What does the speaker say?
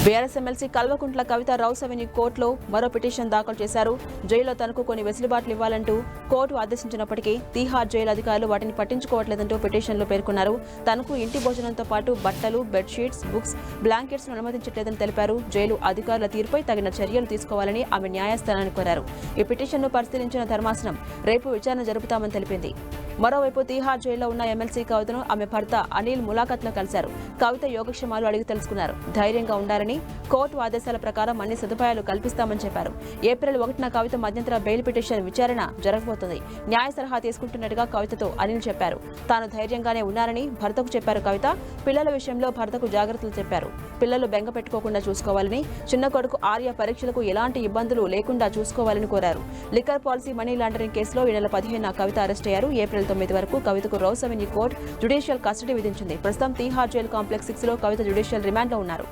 BRS MLC Kalvakuntla Kavitha rows avenue కోర్టులో మరో petition దాఖలు చేశారు. జైల్లో తనకు కొన్ని వెసులుబాట్లు ఇవ్వాలంటూ కోర్టు ఆదేశించినప్పటికీ తీహార్ జైలు అధికారులు వాటిని పట్టించుకోవట్లేదంటూ పిటిషన్లో పేర్కొన్నారు. తనకు ఇంటి భోజనంతో పాటు బట్టలు, బెడ్షీట్స్, బుక్స్, బ్లాంకెట్స్ అనుమతించట్లేదని తెలిపారు. జైలు అధికారుల తీరుపై తగిన చర్యలు తీసుకోవాలని ఆమె న్యాయస్థానాన్ని కోరారు. ఈ పిటిషన్ను పరిశీలించిన ధర్మాసనం రేపు విచారణ జరుపుతామని తెలిపింది. మరోవైపు తీహార్ జైల్లో ఉన్న ఎమ్మెల్సీ కవితను ఆమె భర్త అనిల్ ములాఖత్లో కలిశారు. కవిత యోగక్షేమాలు అడిగి తెలుసుకున్నారు. ధైర్యంగా ఉండాలని, కోర్టు ఆదేశాల ప్రకారం అన్ని సదుపాయాలు కల్పిస్తామని చెప్పారు. ఏప్రిల్ 1న కవిత మధ్యంతర బెయిల్ పిటిషన్ విచారణ జరగబోతోంది. న్యాయ సలహా తీసుకుంటున్నట్టుగా కవితతో అనిల్ చెప్పారు. తాను ధైర్యంగానే ఉన్నానని భర్తకు చెప్పారు కవిత. పిల్లల విషయంలో భర్తకు జాగ్రత్తలు చెప్పారు. పిల్లలు బెంగ పెట్టుకోకుండా చూసుకోవాలని, చిన్న కొడుకు ఆర్య పరీక్షలకు ఎలాంటి ఇబ్బందులు లేకుండా చూసుకోవాలని కోరారు. లిక్కర్ పాలసీ, మనీ లాండరింగ్ కేసులో ఈ నెల 15న కవిత అరెస్ట్ అయ్యారు. ఏప్రిల్ 9 వరకు కవితకు rows avenue court judicial custody విధించింది. ప్రస్తుతం తీహార్ జైలు కాంప్లెక్స్ 6లో కవిత జ్యుడిషియల్ రిమాండ్లో ఉన్నారు.